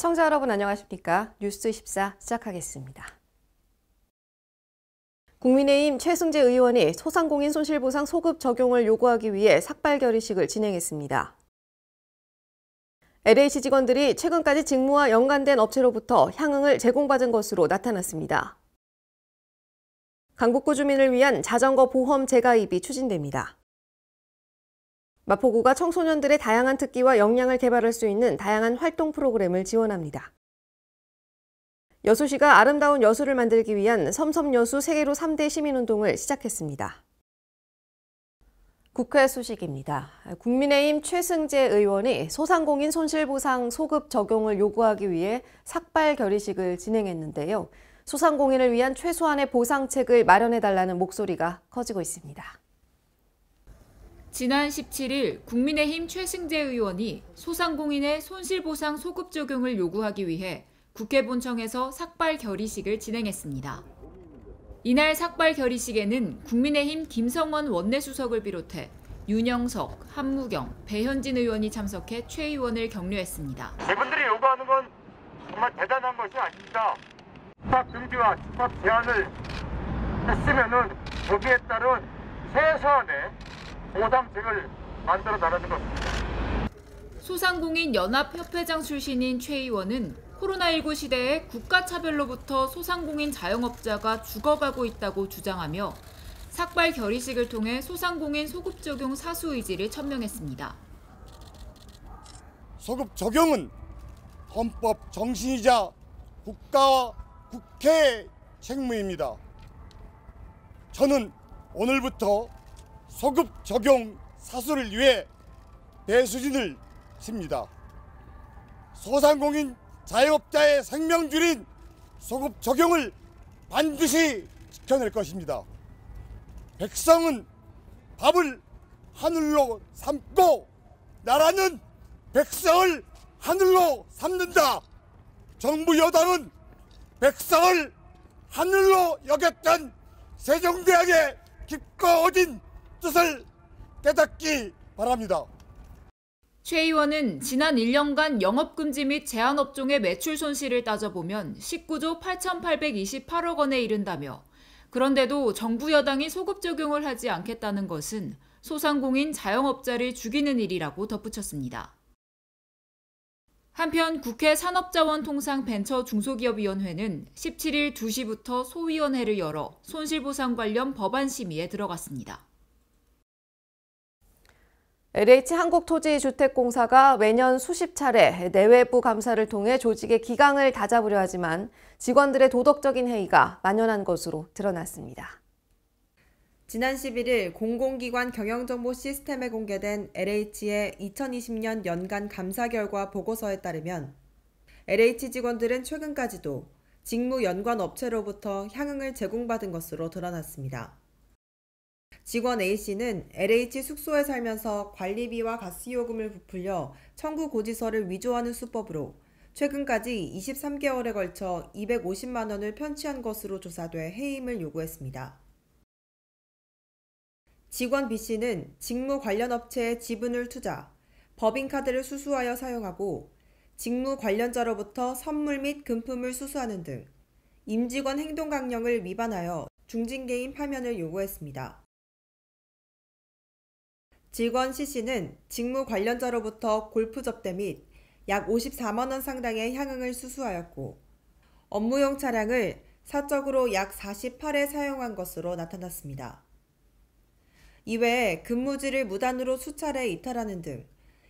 시청자 여러분 안녕하십니까? 뉴스24 시작하겠습니다. 국민의힘 최승재 의원이 소상공인 손실보상 소급 적용을 요구하기 위해 삭발 결의식을 진행했습니다. LH 직원들이 최근까지 직무와 연관된 업체로부터 향응을 제공받은 것으로 나타났습니다. 강북구 주민을 위한 자전거 보험 재가입이 추진됩니다. 마포구가 청소년들의 다양한 특기와 역량을 개발할 수 있는 다양한 활동 프로그램을 지원합니다. 여수시가 아름다운 여수를 만들기 위한 섬섬여수 세계로 3대 시민운동을 시작했습니다. 국회 소식입니다. 국민의힘 최승재 의원이 소상공인 손실보상 소급 적용을 요구하기 위해 삭발 결의식을 진행했는데요. 소상공인을 위한 최소한의 보상책을 마련해달라는 목소리가 커지고 있습니다. 지난 17일 국민의힘 최승재 의원이 소상공인의 손실보상 소급 적용을 요구하기 위해 국회 본청에서 삭발 결의식을 진행했습니다. 이날 삭발 결의식에는 국민의힘 김성원 원내수석을 비롯해 윤영석, 한무경, 배현진 의원이 참석해 최 의원을 격려했습니다. 이분들이 요구하는 건 정말 대단한 것이 아닙니다. 집합 금지와 집합 제한을 했으면은 거기에 따른 최소한의 보상책을 만들어 나가는 것입니다. 소상공인 연합협회장 출신인 최 의원은 코로나19 시대에 국가차별로부터 소상공인 자영업자가 죽어가고 있다고 주장하며 삭발 결의식을 통해 소상공인 소급 적용 사수 의지를 천명했습니다. 소급 적용은 헌법 정신이자 국가와 국회의 책무입니다. 저는 오늘부터 소급 적용 사수를 위해 배수진을 칩니다. 소상공인 자영업자의 생명줄인 소급 적용을 반드시 지켜낼 것입니다. 백성은 밥을 하늘로 삼고 나라는 백성을 하늘로 삼는다. 정부 여당은 백성을 하늘로 여겼던 세종대왕의 깊고 어진 뜻을 깨닫기 바랍니다. 최 의원은 지난 1년간 영업금지 및 제한업종의 매출 손실을 따져보면 19조 8,828억 원에 이른다며 그런데도 정부 여당이 소급 적용을 하지 않겠다는 것은 소상공인 자영업자를 죽이는 일이라고 덧붙였습니다. 한편 국회 산업자원통상벤처중소기업위원회는 17일 2시부터 소위원회를 열어 손실보상 관련 법안 심의에 들어갔습니다. LH 한국토지주택공사가 매년 수십 차례 내외부 감사를 통해 조직의 기강을 다잡으려 하지만 직원들의 도덕적인 해이가 만연한 것으로 드러났습니다. 지난 11일 공공기관 경영정보 시스템에 공개된 LH의 2020년 연간 감사 결과 보고서에 따르면 LH 직원들은 최근까지도 직무 연관 업체로부터 향응을 제공받은 것으로 드러났습니다. 직원 A씨는 LH 숙소에 살면서 관리비와 가스요금을 부풀려 청구 고지서를 위조하는 수법으로 최근까지 23개월에 걸쳐 250만 원을 편취한 것으로 조사돼 해임을 요구했습니다. 직원 B씨는 직무 관련 업체에 지분을 투자, 법인카드를 수수하여 사용하고 직무 관련자로부터 선물 및 금품을 수수하는 등 임직원 행동강령을 위반하여 중징계인 파면을 요구했습니다. 직원 C씨는 직무 관련자로부터 골프 접대 및 약 54만 원 상당의 향응을 수수하였고 업무용 차량을 사적으로 약 48회 사용한 것으로 나타났습니다. 이외에 근무지를 무단으로 수차례 이탈하는 등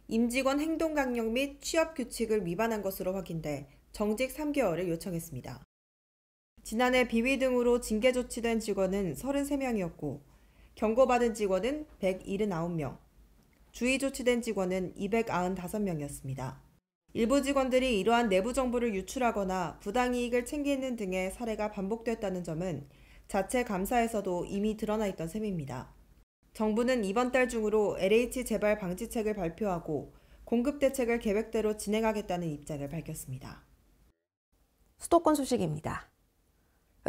임직원 행동강령 및 취업규칙을 위반한 것으로 확인돼 정직 3개월을 요청했습니다. 지난해 비위 등으로 징계 조치된 직원은 33명이었고 경고받은 직원은 179명, 주의 조치된 직원은 295명이었습니다. 일부 직원들이 이러한 내부 정보를 유출하거나 부당이익을 챙기는 등의 사례가 반복됐다는 점은 자체 감사에서도 이미 드러나 있던 셈입니다. 정부는 이번 달 중으로 LH 재발 방지책을 발표하고 공급 대책을 계획대로 진행하겠다는 입장을 밝혔습니다. 수도권 소식입니다.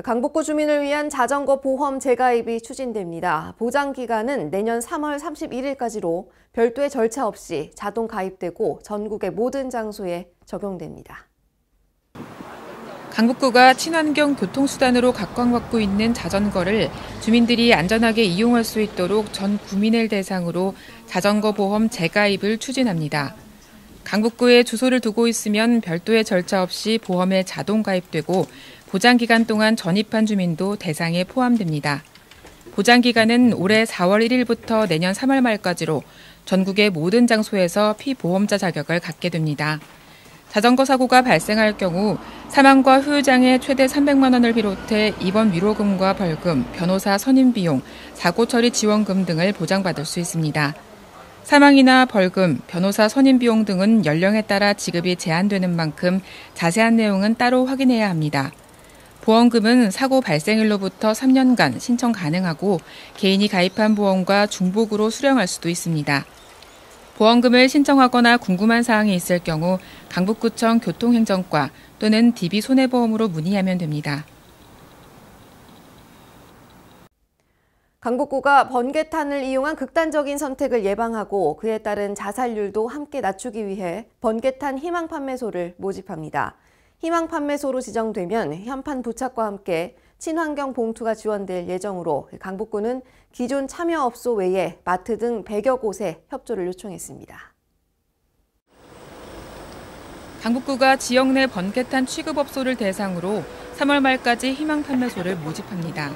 강북구 주민을 위한 자전거 보험 재가입이 추진됩니다. 보장 기간은 내년 3월 31일까지로 별도의 절차 없이 자동 가입되고 전국의 모든 장소에 적용됩니다. 강북구가 친환경 교통수단으로 각광받고 있는 자전거를 주민들이 안전하게 이용할 수 있도록 전 구민을 대상으로 자전거 보험 재가입을 추진합니다. 강북구에 주소를 두고 있으면 별도의 절차 없이 보험에 자동 가입되고 보장기간 동안 전입한 주민도 대상에 포함됩니다. 보장기간은 올해 4월 1일부터 내년 3월 말까지로 전국의 모든 장소에서 피보험자 자격을 갖게 됩니다. 자전거 사고가 발생할 경우 사망과 후유장애 최대 300만 원을 비롯해 입원 위로금과 벌금, 변호사 선임 비용, 사고 처리 지원금 등을 보장받을 수 있습니다. 사망이나 벌금, 변호사 선임 비용 등은 연령에 따라 지급이 제한되는 만큼 자세한 내용은 따로 확인해야 합니다. 보험금은 사고 발생일로부터 3년간 신청 가능하고 개인이 가입한 보험과 중복으로 수령할 수도 있습니다. 보험금을 신청하거나 궁금한 사항이 있을 경우 강북구청 교통행정과 또는 DB손해보험으로 문의하면 됩니다. 강북구가 번개탄을 이용한 극단적인 선택을 예방하고 그에 따른 자살률도 함께 낮추기 위해 번개탄 희망 판매소를 모집합니다. 희망 판매소로 지정되면 현판 부착과 함께 친환경 봉투가 지원될 예정으로 강북구는 기존 참여업소 외에 마트 등 100여 곳에 협조를 요청했습니다. 강북구가 지역 내 번개탄 취급업소를 대상으로 3월 말까지 희망 판매소를 모집합니다.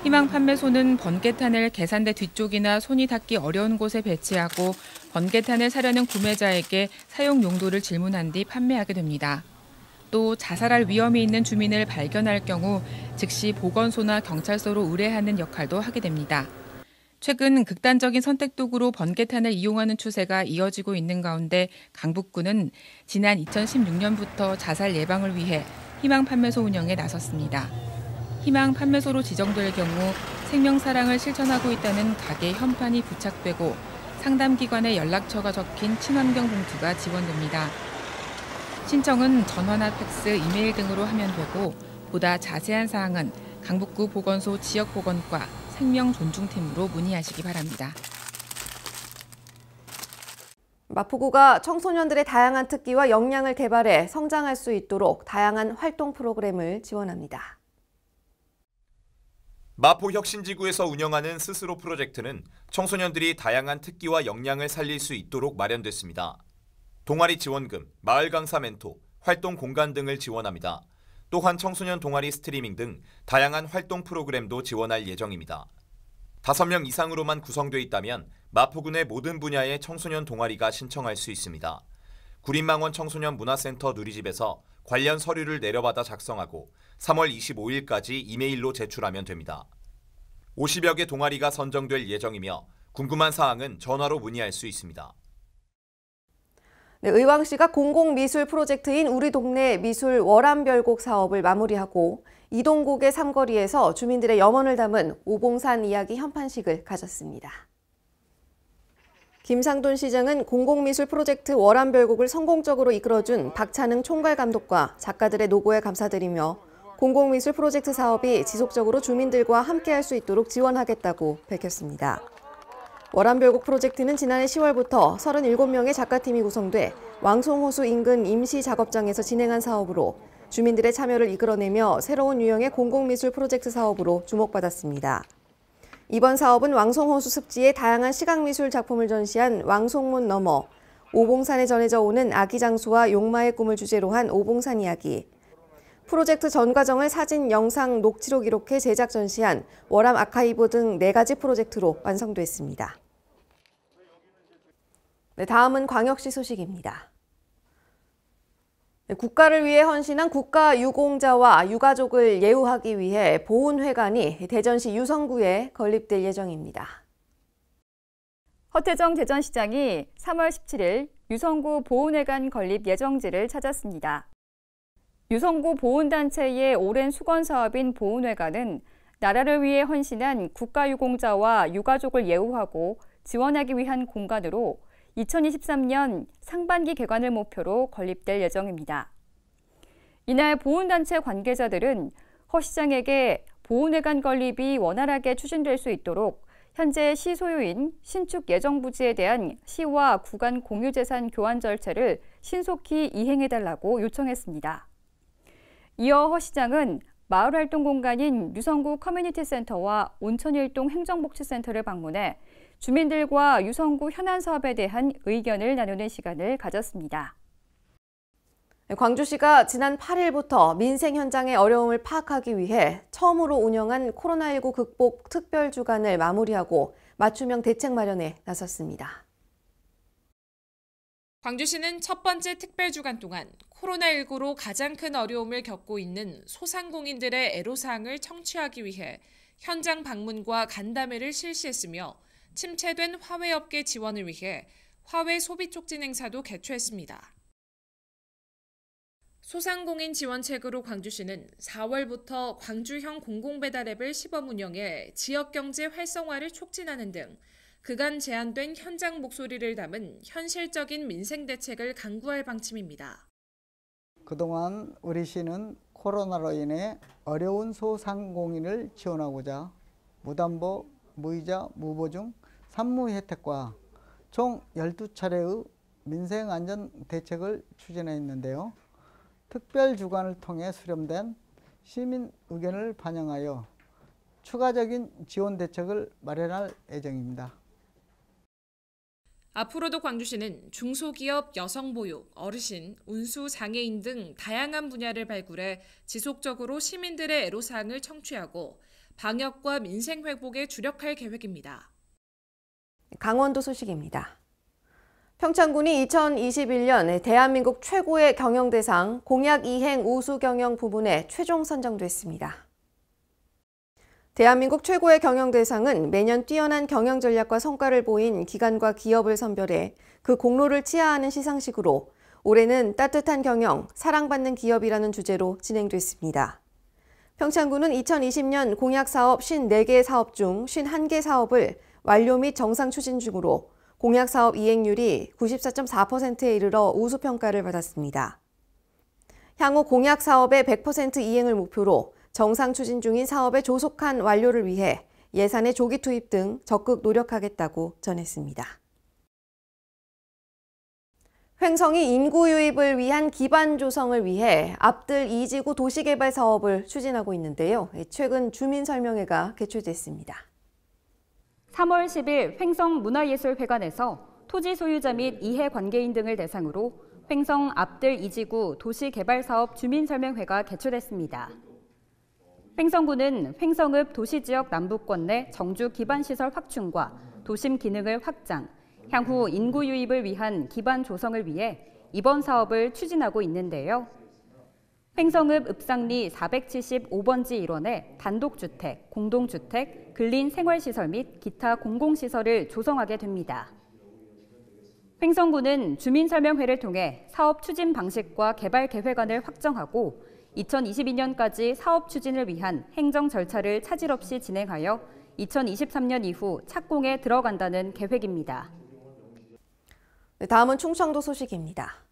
희망 판매소는 번개탄을 계산대 뒤쪽이나 손이 닿기 어려운 곳에 배치하고 번개탄을 사려는 구매자에게 사용 용도를 질문한 뒤 판매하게 됩니다. 또 자살할 위험이 있는 주민을 발견할 경우 즉시 보건소나 경찰서로 의뢰하는 역할도 하게 됩니다. 최근 극단적인 선택 도구로 번개탄을 이용하는 추세가 이어지고 있는 가운데 강북구는 지난 2016년부터 자살 예방을 위해 희망 판매소 운영에 나섰습니다. 희망 판매소로 지정될 경우 생명사랑을 실천하고 있다는 가게 현판이 부착되고 상담기관의 연락처가 적힌 친환경 봉투가 지원됩니다. 신청은 전화나 팩스, 이메일 등으로 하면 되고 보다 자세한 사항은 강북구 보건소 지역보건과 생명존중팀으로 문의하시기 바랍니다. 마포구가 청소년들의 다양한 특기와 역량을 개발해 성장할 수 있도록 다양한 활동 프로그램을 지원합니다. 마포혁신지구에서 운영하는 스스로 프로젝트는 청소년들이 다양한 특기와 역량을 살릴 수 있도록 마련됐습니다. 동아리 지원금, 마을 강사 멘토, 활동 공간 등을 지원합니다. 또한 청소년 동아리 스트리밍 등 다양한 활동 프로그램도 지원할 예정입니다. 5명 이상으로만 구성돼 있다면 마포군의 모든 분야의 청소년 동아리가 신청할 수 있습니다. 구린망원 청소년 문화센터 누리집에서 관련 서류를 내려받아 작성하고 3월 25일까지 이메일로 제출하면 됩니다. 50여 개 동아리가 선정될 예정이며 궁금한 사항은 전화로 문의할 수 있습니다. 네, 의왕시가 공공미술 프로젝트인 우리 동네 미술 월암별곡 사업을 마무리하고 이동국의 삼거리에서 주민들의 염원을 담은 오봉산 이야기 현판식을 가졌습니다. 김상돈 시장은 공공미술 프로젝트 월암별곡을 성공적으로 이끌어준 박찬흥 총괄감독과 작가들의 노고에 감사드리며 공공미술 프로젝트 사업이 지속적으로 주민들과 함께할 수 있도록 지원하겠다고 밝혔습니다. 월암별곡 프로젝트는 지난해 10월부터 37명의 작가팀이 구성돼 왕송호수 인근 임시 작업장에서 진행한 사업으로 주민들의 참여를 이끌어내며 새로운 유형의 공공미술 프로젝트 사업으로 주목받았습니다. 이번 사업은 왕송호수 습지의 다양한 시각미술 작품을 전시한 왕송문 너머, 오봉산에 전해져 오는 아기 장수와 용마의 꿈을 주제로 한 오봉산 이야기, 프로젝트 전 과정을 사진, 영상, 녹취로 기록해 제작 전시한 월암 아카이브 등 4가지 프로젝트로 완성됐습니다. 네, 다음은 광역시 소식입니다. 네, 국가를 위해 헌신한 국가유공자와 유가족을 예우하기 위해 보훈회관이 대전시 유성구에 건립될 예정입니다. 허태정 대전시장이 3월 17일 유성구 보훈회관 건립 예정지를 찾았습니다. 유성구 보훈단체의 오랜 수건 사업인 보훈회관은 나라를 위해 헌신한 국가유공자와 유가족을 예우하고 지원하기 위한 공간으로 2023년 상반기 개관을 목표로 건립될 예정입니다. 이날 보훈단체 관계자들은 허 시장에게 보훈회관 건립이 원활하게 추진될 수 있도록 현재 시 소유인 신축 예정 부지에 대한 시와 구간 공유재산 교환 절차를 신속히 이행해달라고 요청했습니다. 이어 허 시장은 마을활동 공간인 유성구 커뮤니티센터와 온천일동 행정복지센터를 방문해 주민들과 유성구 현안 사업에 대한 의견을 나누는 시간을 가졌습니다. 광주시가 지난 8일부터 민생 현장의 어려움을 파악하기 위해 처음으로 운영한 코로나19 극복 특별주간을 마무리하고 맞춤형 대책 마련에 나섰습니다. 광주시는 첫 번째 특별주간 동안 코로나19로 가장 큰 어려움을 겪고 있는 소상공인들의 애로사항을 청취하기 위해 현장 방문과 간담회를 실시했으며 침체된 화훼업계 지원을 위해 화훼 소비촉진 행사도 개최했습니다. 소상공인 지원책으로 광주시는 4월부터 광주형 공공배달앱을 시범 운영해 지역경제 활성화를 촉진하는 등 그간 제안된 현장 목소리를 담은 현실적인 민생 대책을 강구할 방침입니다. 그동안 우리 시는 코로나로 인해 어려운 소상공인을 지원하고자 무담보, 무이자, 무보증, 산무 혜택과 총 12차례의 민생안전 대책을 추진했는데요. 특별주간을 통해 수렴된 시민 의견을 반영하여 추가적인 지원 대책을 마련할 예정입니다. 앞으로도 광주시는 중소기업, 여성보육, 어르신, 운수, 장애인 등 다양한 분야를 발굴해 지속적으로 시민들의 애로사항을 청취하고 방역과 민생 회복에 주력할 계획입니다. 강원도 소식입니다. 평창군이 2021년 대한민국 최고의 경영대상 공약 이행 우수 경영 부문에 최종 선정됐습니다. 대한민국 최고의 경영대상은 매년 뛰어난 경영 전략과 성과를 보인 기관과 기업을 선별해 그 공로를 치하하는 시상식으로 올해는 따뜻한 경영, 사랑받는 기업이라는 주제로 진행됐습니다. 평창군은 2020년 공약사업 54개 사업 중 51개 사업을 완료 및 정상 추진 중으로 공약사업 이행률이 94.4%에 이르러 우수평가를 받았습니다. 향후 공약사업의 100% 이행을 목표로 정상 추진 중인 사업의 조속한 완료를 위해 예산의 조기 투입 등 적극 노력하겠다고 전했습니다. 횡성이 인구 유입을 위한 기반 조성을 위해 앞들 2지구 도시개발 사업을 추진하고 있는데요. 최근 주민설명회가 개최됐습니다. 3월 10일 횡성문화예술회관에서 토지 소유자 및 이해관계인 등을 대상으로 횡성 앞들 2지구 도시개발사업 주민설명회가 개최됐습니다. 횡성구는 횡성읍 도시지역 남부권 내 정주 기반시설 확충과 도심 기능을 확장, 향후 인구 유입을 위한 기반 조성을 위해 이번 사업을 추진하고 있는데요. 횡성읍 읍상리 475번지 일원에 단독주택, 공동주택, 근린 생활시설 및 기타 공공시설을 조성하게 됩니다. 횡성구는 주민설명회를 통해 사업 추진 방식과 개발 계획안을 확정하고 2022년까지 사업 추진을 위한 행정 절차를 차질 없이 진행하여 2023년 이후 착공에 들어간다는 계획입니다. 다음은 충청도 소식입니다.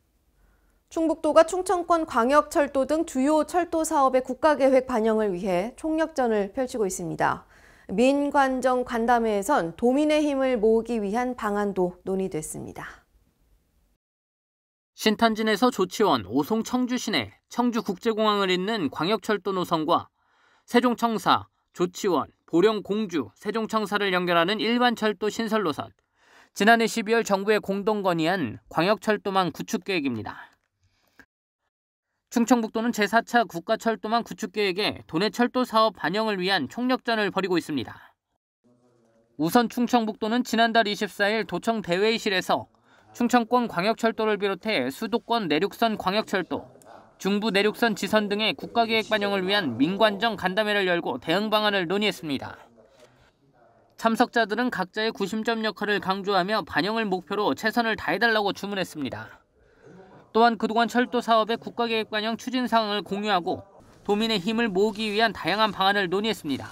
충북도가 충청권 광역철도 등 주요 철도 사업의 국가계획 반영을 위해 총력전을 펼치고 있습니다. 민관정 간담회에선 도민의 힘을 모으기 위한 방안도 논의됐습니다. 신탄진에서 조치원, 오송 청주 시내, 청주국제공항을 잇는 광역철도 노선과 세종청사, 조치원, 보령 공주, 세종청사를 연결하는 일반철도 신설 노선, 지난해 12월 정부에 공동 건의한 광역철도망 구축 계획입니다. 충청북도는 제4차 국가철도망 구축 계획에 도내 철도 사업 반영을 위한 총력전을 벌이고 있습니다. 우선 충청북도는 지난달 24일 도청 대회의실에서 충청권 광역철도를 비롯해 수도권 내륙선 광역철도, 중부 내륙선 지선 등의 국가계획 반영을 위한 민관정 간담회를 열고 대응 방안을 논의했습니다. 참석자들은 각자의 구심점 역할을 강조하며 반영을 목표로 최선을 다해달라고 주문했습니다. 또한 그동안 철도 사업의 국가계획 반영 추진 사항을 공유하고 도민의 힘을 모으기 위한 다양한 방안을 논의했습니다.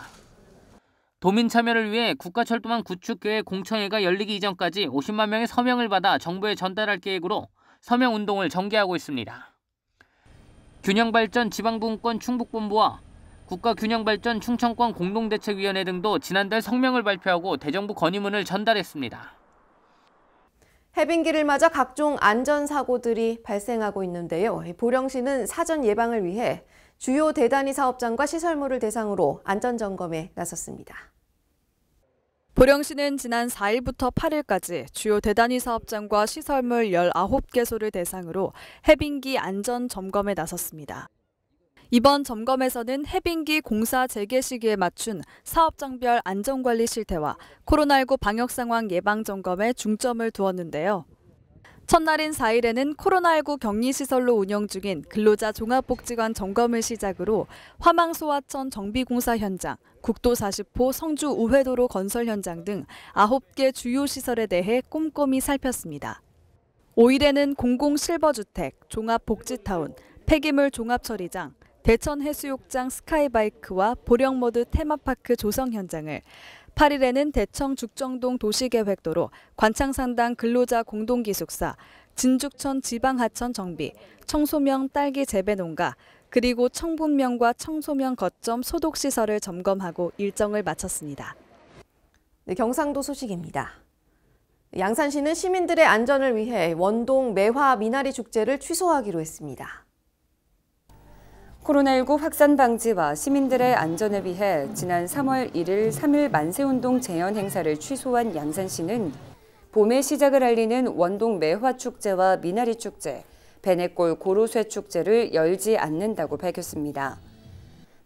도민 참여를 위해 국가철도망 구축 계획 공청회가 열리기 이전까지 50만 명의 서명을 받아 정부에 전달할 계획으로 서명 운동을 전개하고 있습니다. 균형발전 지방분권 충북본부와 국가균형발전 충청권 공동대책위원회 등도 지난달 성명을 발표하고 대정부 건의문을 전달했습니다. 해빙기를 맞아 각종 안전사고들이 발생하고 있는데요. 보령시는 사전 예방을 위해 주요 대단위 사업장과 시설물을 대상으로 안전점검에 나섰습니다. 보령시는 지난 4일부터 8일까지 주요 대단위 사업장과 시설물 19개소를 대상으로 해빙기 안전 점검에 나섰습니다. 이번 점검에서는 해빙기 공사 재개 시기에 맞춘 사업장별 안전관리 실태와 코로나19 방역 상황 예방 점검에 중점을 두었는데요. 첫날인 4일에는 코로나19 격리시설로 운영 중인 근로자 종합복지관 점검을 시작으로 화망소하천 정비공사 현장, 국도 40호 성주 우회도로 건설 현장 등 9개 주요 시설에 대해 꼼꼼히 살폈습니다. 5일에는 공공실버주택, 종합복지타운, 폐기물 종합처리장, 대천해수욕장 스카이바이크와 보령모드 테마파크 조성 현장을, 8일에는 대청 죽정동 도시계획도로, 관창산당 근로자 공동기숙사, 진죽천 지방하천 정비, 청소명 딸기 재배농가, 그리고 청분명과 청소명 거점 소독시설을 점검하고 일정을 마쳤습니다. 네, 경상도 소식입니다. 양산시는 시민들의 안전을 위해 원동 매화 미나리 축제를 취소하기로 했습니다. 코로나19 확산 방지와 시민들의 안전을 위해 지난 3월 1일 3일 만세운동 재현 행사를 취소한 양산시는 봄의 시작을 알리는 원동 매화 축제와 미나리 축제, 베네골 고로쇠 축제를 열지 않는다고 밝혔습니다.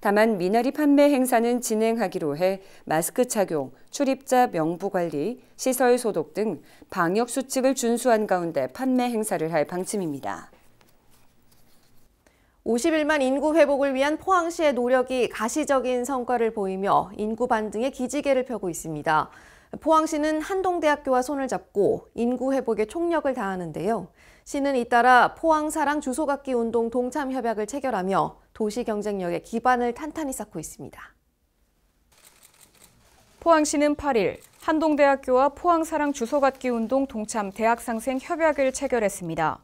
다만 미나리 판매 행사는 진행하기로 해 마스크 착용, 출입자 명부 관리, 시설 소독 등 방역 수칙을 준수한 가운데 판매 행사를 할 방침입니다. 51만 인구 회복을 위한 포항시의 노력이 가시적인 성과를 보이며 인구 반등의 기지개를 펴고 있습니다. 포항시는 한동대학교와 손을 잡고 인구 회복에 총력을 다하는데요. 시는 잇따라 포항사랑 주소받기 운동 동참 협약을 체결하며 도시 경쟁력의 기반을 탄탄히 쌓고 있습니다. 포항시는 8일 한동대학교와 포항사랑 주소받기 운동 동참 대학상생 협약을 체결했습니다.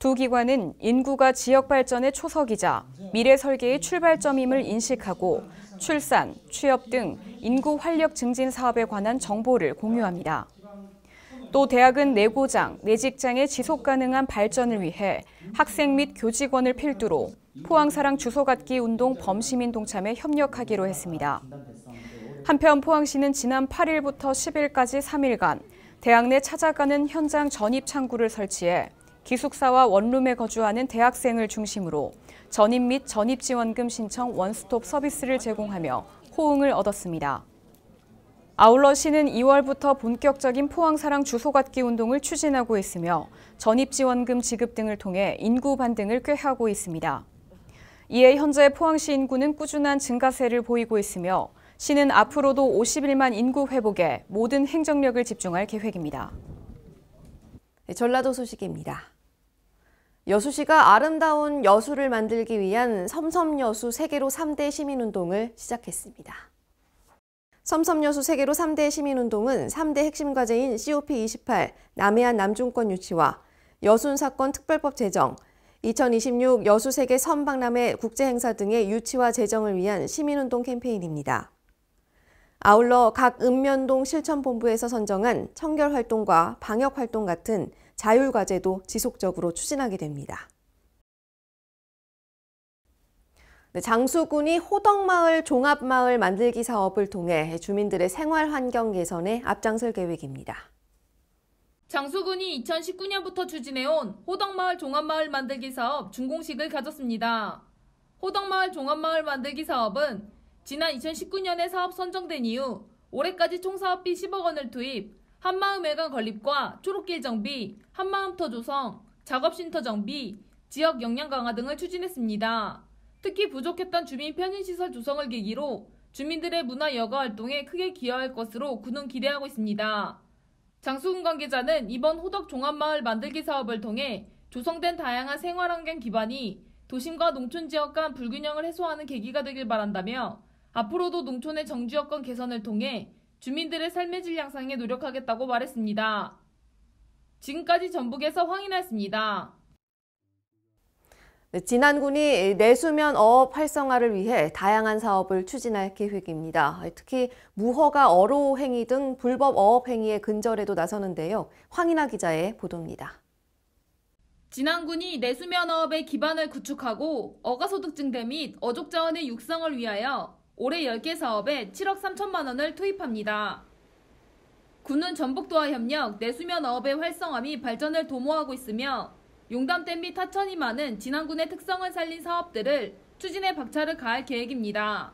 두 기관은 인구가 지역 발전의 초석이자 미래 설계의 출발점임을 인식하고 출산, 취업 등 인구 활력 증진 사업에 관한 정보를 공유합니다. 또 대학은 내 고장, 내 직장의 지속 가능한 발전을 위해 학생 및 교직원을 필두로 포항사랑 주소받기 운동 범시민 동참에 협력하기로 했습니다. 한편 포항시는 지난 8일부터 10일까지 3일간 대학 내 찾아가는 현장 전입 창구를 설치해 기숙사와 원룸에 거주하는 대학생을 중심으로 전입 및 전입지원금 신청 원스톱 서비스를 제공하며 호응을 얻었습니다. 아울러 시는 2월부터 본격적인 포항사랑 주소받기 운동을 추진하고 있으며 전입지원금 지급 등을 통해 인구 반등을 꾀하고 있습니다. 이에 현재 포항시 인구는 꾸준한 증가세를 보이고 있으며 시는 앞으로도 51만 인구 회복에 모든 행정력을 집중할 계획입니다. 전라도 소식입니다. 여수시가 아름다운 여수를 만들기 위한 섬섬여수 세계로 3대 시민운동을 시작했습니다. 섬섬여수 세계로 3대 시민운동은 3대 핵심 과제인 COP28 남해안 남중권 유치와 여순사건 특별법 제정, 2026 여수 세계 섬박람회 국제행사 등의 유치와 제정을 위한 시민운동 캠페인입니다. 아울러 각 읍면동 실천본부에서 선정한 청결활동과 방역활동 같은 자율과제도 지속적으로 추진하게 됩니다. 장수군이 호덕마을 종합마을 만들기 사업을 통해 주민들의 생활환경 개선에 앞장설 계획입니다. 장수군이 2019년부터 추진해온 호덕마을 종합마을 만들기 사업 준공식을 가졌습니다. 호덕마을 종합마을 만들기 사업은 지난 2019년에 사업 선정된 이후 올해까지 총 사업비 10억 원을 투입, 한마음 외관 건립과 초록길 정비, 한마음터 조성, 작업쉼터 정비, 지역 역량 강화 등을 추진했습니다. 특히 부족했던 주민 편의시설 조성을 계기로 주민들의 문화 여가 활동에 크게 기여할 것으로 군은 기대하고 있습니다. 장수군 관계자는 이번 호덕 종합마을 만들기 사업을 통해 조성된 다양한 생활환경 기반이 도심과 농촌 지역 간 불균형을 해소하는 계기가 되길 바란다며 앞으로도 농촌의 정주 여건 개선을 통해 주민들의 삶의 질 향상에 노력하겠다고 말했습니다. 지금까지 전북에서 황인아였습니다. 진안군이 내수면 어업 활성화를 위해 다양한 사업을 추진할 계획입니다. 특히 무허가 어로 행위 등 불법 어업 행위의 근절에도 나서는데요. 황인아 기자의 보도입니다. 진안군이 내수면 어업의 기반을 구축하고 어가소득 증대 및 어족 자원의 육성을 위하여 올해 10개 사업에 7억 3천만 원을 투입합니다. 군은 전북도와 협력 내수면 어업의 활성화 및 발전을 도모하고 있으며 용담댐 및 하천이 많은 진안군의 특성을 살린 사업들을 추진에 박차를 가할 계획입니다.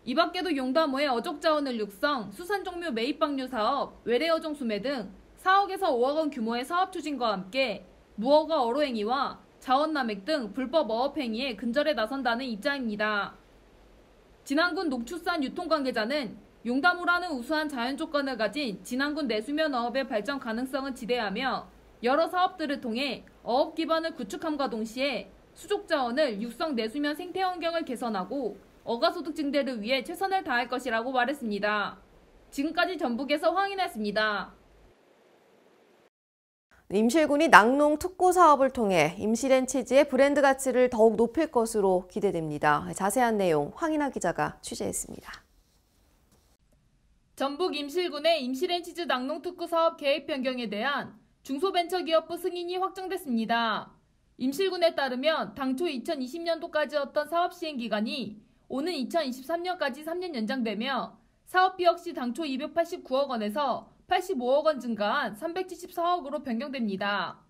이 밖에도 용담호의 어족 자원을 육성, 수산종묘 매입방류 사업, 외래어종 수매 등 4억에서 5억 원 규모의 사업 추진과 함께 무허가 어로행위와 자원남획 등 불법 어업행위에 근절에 나선다는 입장입니다. 진안군 농축산 유통관계자는 용담호라는 우수한 자연 조건을 가진 진안군 내수면 어업의 발전 가능성은 지대하며 여러 사업들을 통해 어업 기반을 구축함과 동시에 수족 자원을 육성 내수면 생태 환경을 개선하고 어가소득 증대를 위해 최선을 다할 것이라고 말했습니다. 지금까지 전북에서 황인아였습니다. 임실군이 낙농 특구 사업을 통해 임실앤치즈의 브랜드 가치를 더욱 높일 것으로 기대됩니다. 자세한 내용 황인아 기자가 취재했습니다. 전북 임실군의 임실앤치즈 낙농 특구 사업 계획 변경에 대한 중소벤처기업부 승인이 확정됐습니다. 임실군에 따르면 당초 2020년도까지였던 사업 시행 기간이 오는 2023년까지 3년 연장되며 사업비 역시 당초 289억 원에서 85억 원 증가한 374억으로 변경됩니다.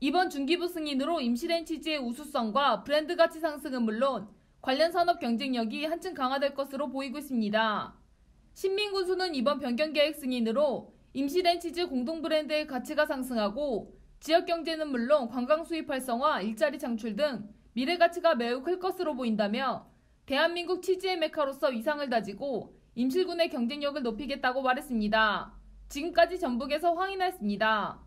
이번 중기부 승인으로 임실앤치즈의 우수성과 브랜드 가치 상승은 물론 관련 산업 경쟁력이 한층 강화될 것으로 보이고 있습니다. 신민군수는 이번 변경 계획 승인으로 임실앤치즈 공동 브랜드의 가치가 상승하고 지역 경제는 물론 관광 수입 활성화, 일자리 창출 등 미래 가치가 매우 클 것으로 보인다며 대한민국 치즈의 메카로서 위상을 다지고 임실군의 경쟁력을 높이겠다고 말했습니다. 지금까지 전북에서 황인아였습니다.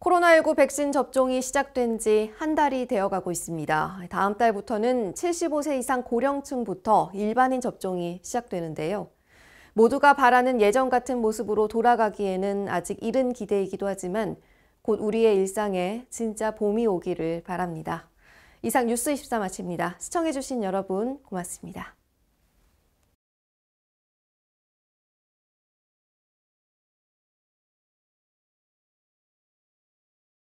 코로나19 백신 접종이 시작된 지 한 달이 되어가고 있습니다. 다음 달부터는 75세 이상 고령층부터 일반인 접종이 시작되는데요. 모두가 바라는 예전 같은 모습으로 돌아가기에는 아직 이른 기대이기도 하지만 곧 우리의 일상에 진짜 봄이 오기를 바랍니다. 이상 뉴스24 마칩니다. 시청해주신 여러분 고맙습니다.